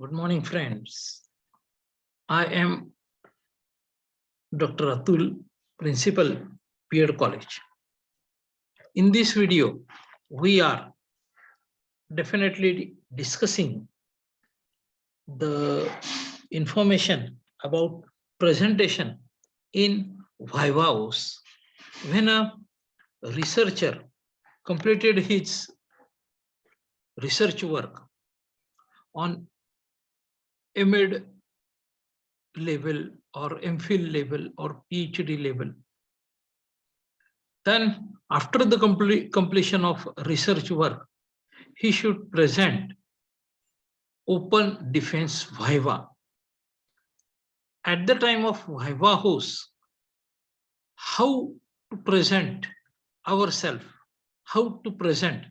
Good morning, friends. I am Dr. Atul, Principal, Peer College. In this video, we are definitely discussing the information about presentation in Viva. When a researcher completed his research work on MD level or MPhil level or PhD level, then after the completion of research work, he should present open defense Viva. At the time of Viva host, how to present ourselves, how to present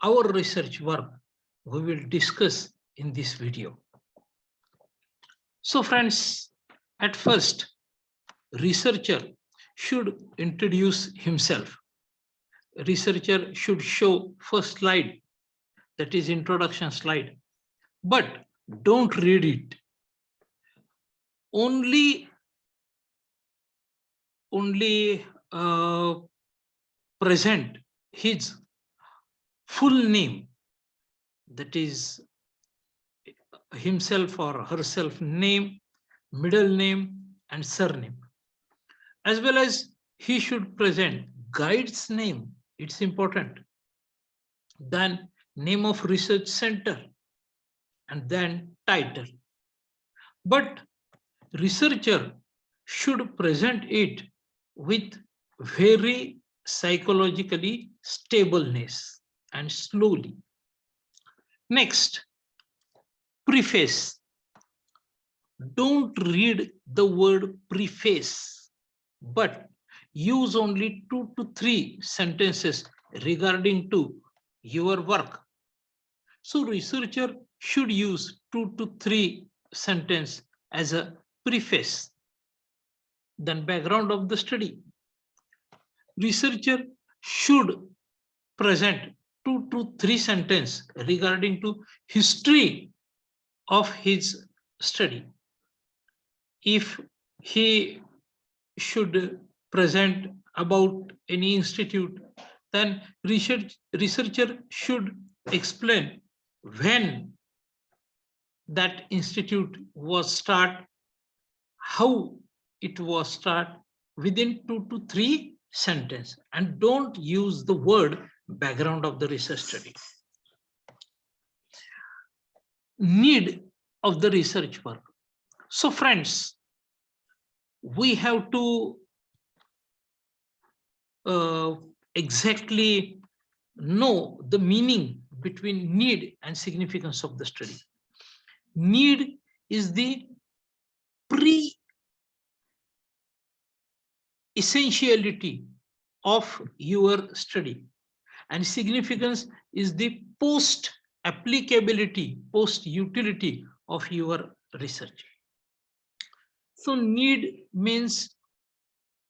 our research work, we will discuss in this video. So friends, at first, researcher should introduce himself. Researcher should show first slide, that is introduction slide, but don't read it. Only present his full name, that is himself or herself name, middle name, and surname. As well as he should present guide's name, it's important. Then name of research center, and then title. But researcher should present it with very psychologically stableness and slowly. Next, preface. Don't read the word preface, but use only 2 to 3 sentences regarding to your work. So researcher should use 2 to 3 sentences as a preface. Then background of the study. Researcher should present 2 to 3 sentences regarding to history of his study. If he should present about any institute, then researcher should explain when that institute was started, how it was started, within 2 to 3 sentences, and don't use the word background of the research study. Need of the research work. So friends, we have to exactly know the meaning between need and significance of the study. Need is the pre-essentiality of your study, and significance is the post-applicability, post-utility of your research. So need means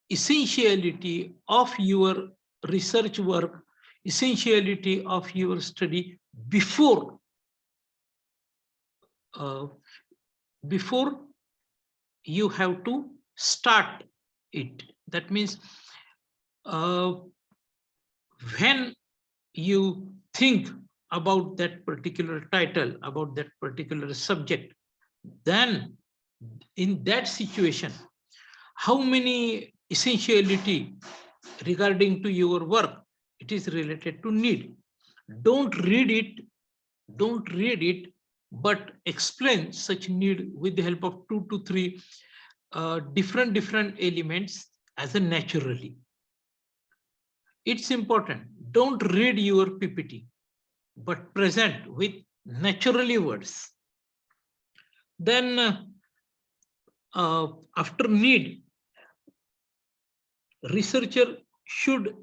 essentiality of your research work, essentiality of your study before you have to start it. That means when you think about that particular title, about that particular subject, then in that situation, how many essentiality regarding to your work, it is related to need. Don't read it, but explain such need with the help of 2 to 3 different elements as a naturally. It's important. Don't read your PPT, but present with naturally words. Then after need, researcher should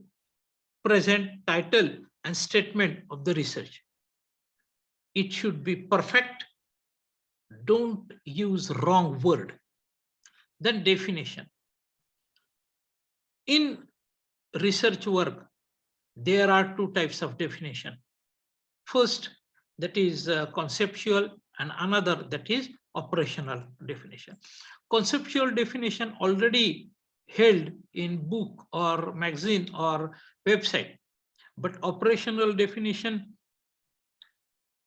present title and statement of the research. It should be perfect. Don't use wrong word. Then definition. In research work, there are 2 types of definition. First, that is conceptual and another that is operational definition. Conceptual definition already held in book or magazine or website, but operational definition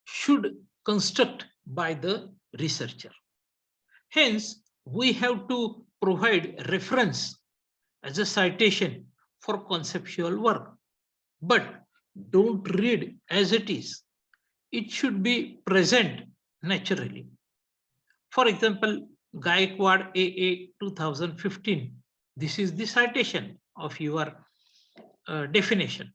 should construct by the researcher. Hence, we have to provide reference as a citation for conceptual work, but don't read as it is. It should be present naturally. For example, Gaikwad AA 2015. This is the citation of your definition.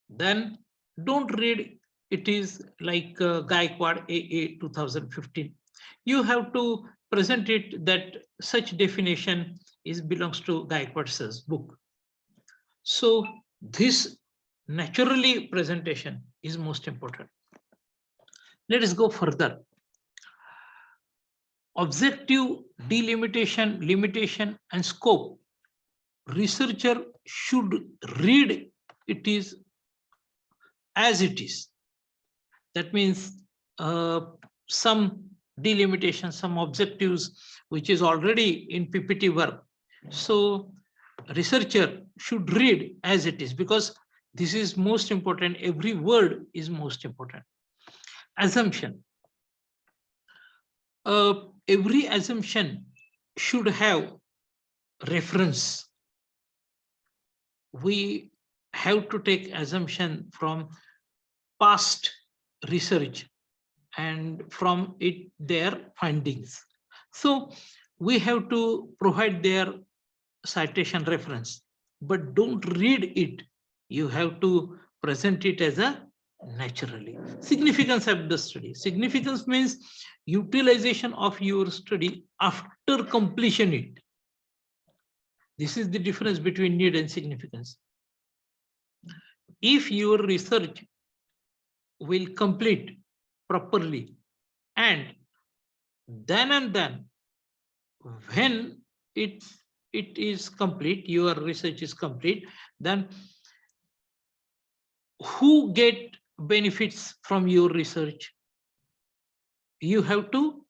Then don't read it is like Gaikwad AA 2015. You have to present it that such definition belongs to Gaikwad sir's book. So this naturally presentation is most important. Let us go further. Objective, delimitation, limitation, and scope. Researcher should read it is as it is. That means some delimitation, some objectives, which is already in PPT work. So researcher should read as it is, because this is most important. Every word is most important. Assumption. Every assumption should have reference. We have to take assumption from past research and from their findings. So we have to provide their citation reference, but don't read it. You have to present it as a naturally. Significance of the study. Significance means utilization of your study after completion it. This is the difference between need and significance. If your research will complete properly, and then when it is complete, your research is complete, then who get benefits from your research? You have to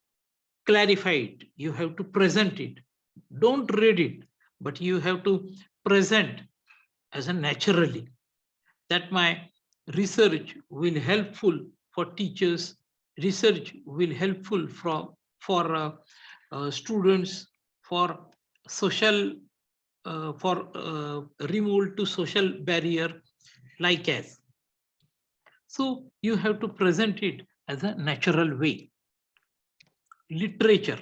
clarify it. You have to present it. Don't read it, but you have to present as a naturally, that my research will helpful for teachers, research will helpful for students, for social, for removal to social barrier, like as. So you have to present it as a natural way. Literature.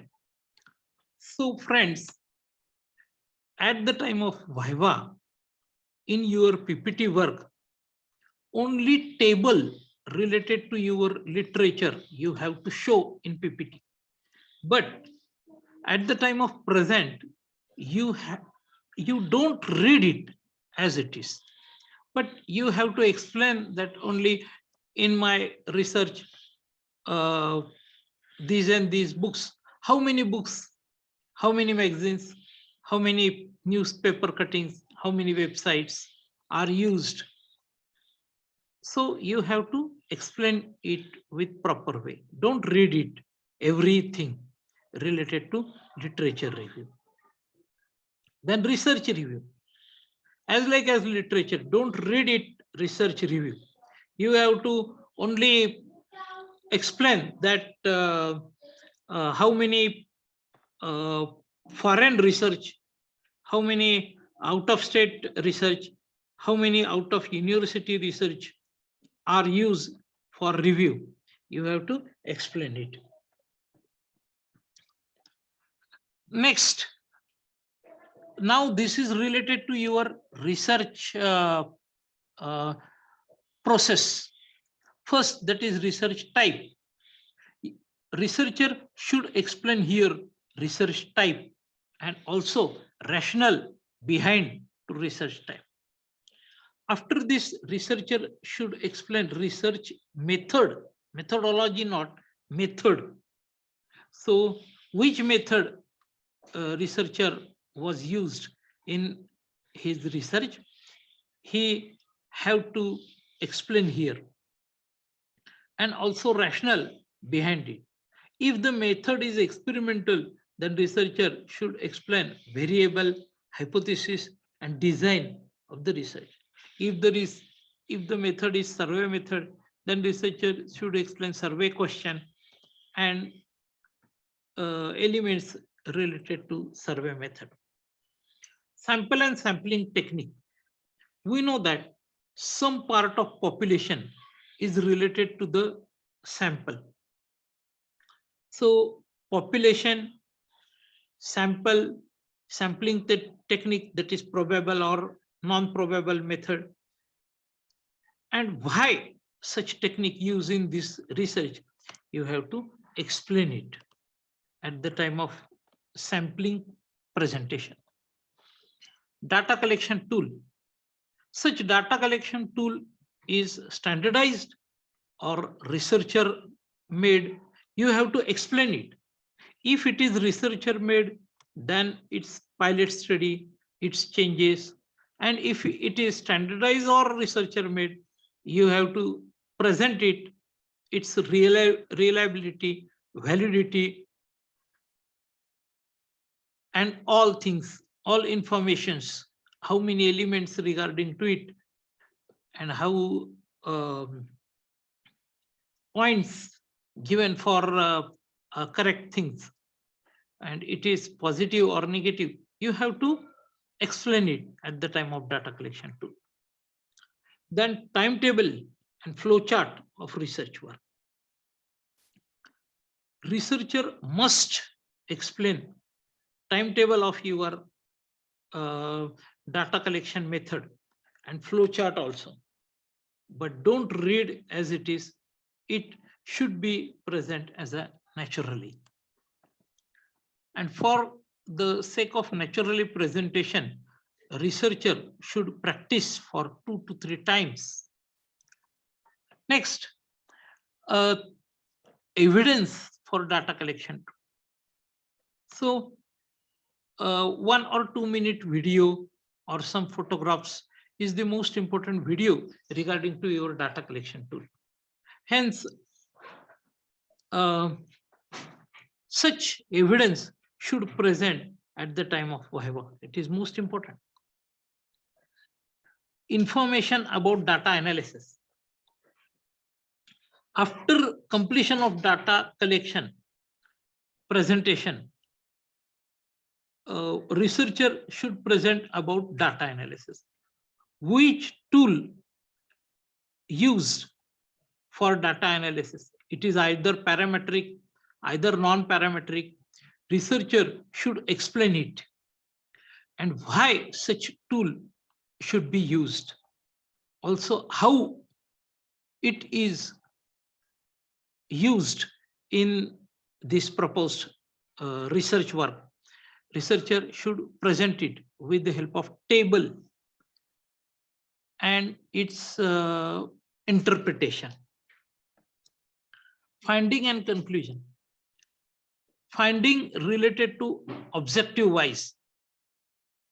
So friends, at the time of Viva, in your PPT work, only table related to your literature you have to show in PPT. But at the time of present, you don't read it as it is, but you have to explain that only in my research, these and these books, how many books, how many magazines, how many newspaper cuttings, how many websites are used. So you have to explain it with proper way. Don't read it, everything related to literature review. Then research review. As like as literature, don't read it research review. You have to only explain that how many foreign research, how many out of state research, how many out of university research are used for review. You have to explain it. Next, now this is related to your research process. First, that is research type. Researcher should explain here research type and also rationale behind to research type. After this, researcher should explain research method, methodology, not method. So which method researcher was used in his research, he have to explain here. And also rationale, behind it. If the method is experimental, then researcher should explain variable, hypothesis, and design of the research. If the method is survey method, then researcher should explain survey question and elements related to survey method. Sample and sampling technique. We know that some part of population is related to the sample. So population, sampling the technique, that is probable or non-probable method, and why such technique used in this research, you have to explain it at the time of sampling presentation. Data collection tool. Such data collection tool is standardized or researcher made. You have to explain it. If it is researcher made, then it's pilot study, its changes. And if it is standardized or researcher made, you have to present it, its reliability, validity, and all things, all informations, how many elements regarding to it, and how points given for correct things, and it is positive or negative. You have to explain it at the time of data collection too. Then timetable and flow chart of research work. Researcher must explain timetable of your data collection method and flow chart also, but don't read as it is. It should be present as a naturally. And for the sake of naturally presentation, a researcher should practice for 2 to 3 times. Next, evidence for data collection. So 1 or 2 minute video or some photographs is the most important video regarding to your data collection tool. Hence, such evidence should present at the time of Viva. It is most important. Information about data analysis. After completion of data collection presentation, researcher should present about data analysis. Which tool used for data analysis? It is either parametric, either non-parametric. Researcher should explain it and why such tool should be used. Also, how it is used in this proposed research work. Researcher should present it with the help of table and its interpretation. Finding and conclusion. Finding related to objective wise.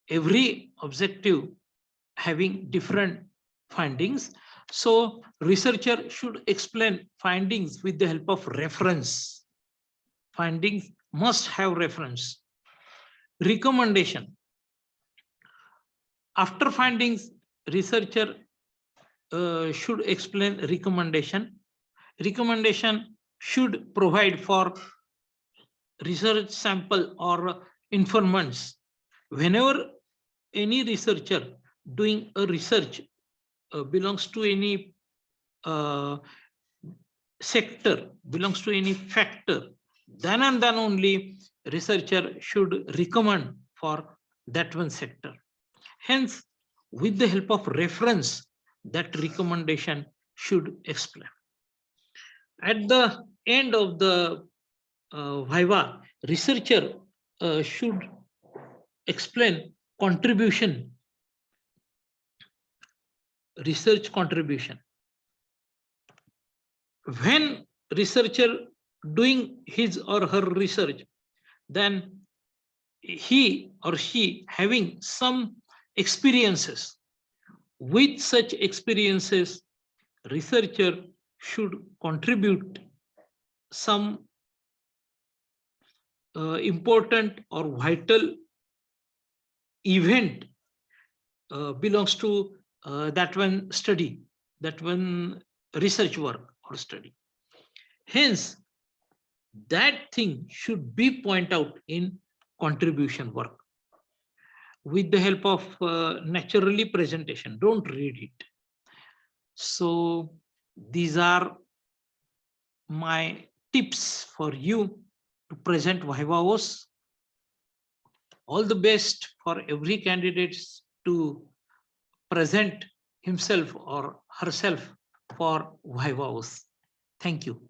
Every objective having different findings. So researcher should explain findings with the help of reference. Findings must have reference. Recommendation. After findings, researcher should explain recommendation. Recommendation should provide for research sample or informants. Whenever any researcher doing a research belongs to any sector, belongs to any factor, then and then only researcher should recommend for that one sector. Hence, with the help of reference, that recommendation should explain. At the end of the Viva, researcher should explain contribution, research contribution. When researcher doing his or her research, then he or she having some experiences. With such experiences, researcher should contribute some important or vital event belongs to that one study, that one research work or study. Hence, that thing should be pointed out in contribution work with the help of naturally presentation. Don't read it. So these are my tips for you to present Viva Voce. All the best for every candidate to present himself or herself for Viva Voce. Thank you.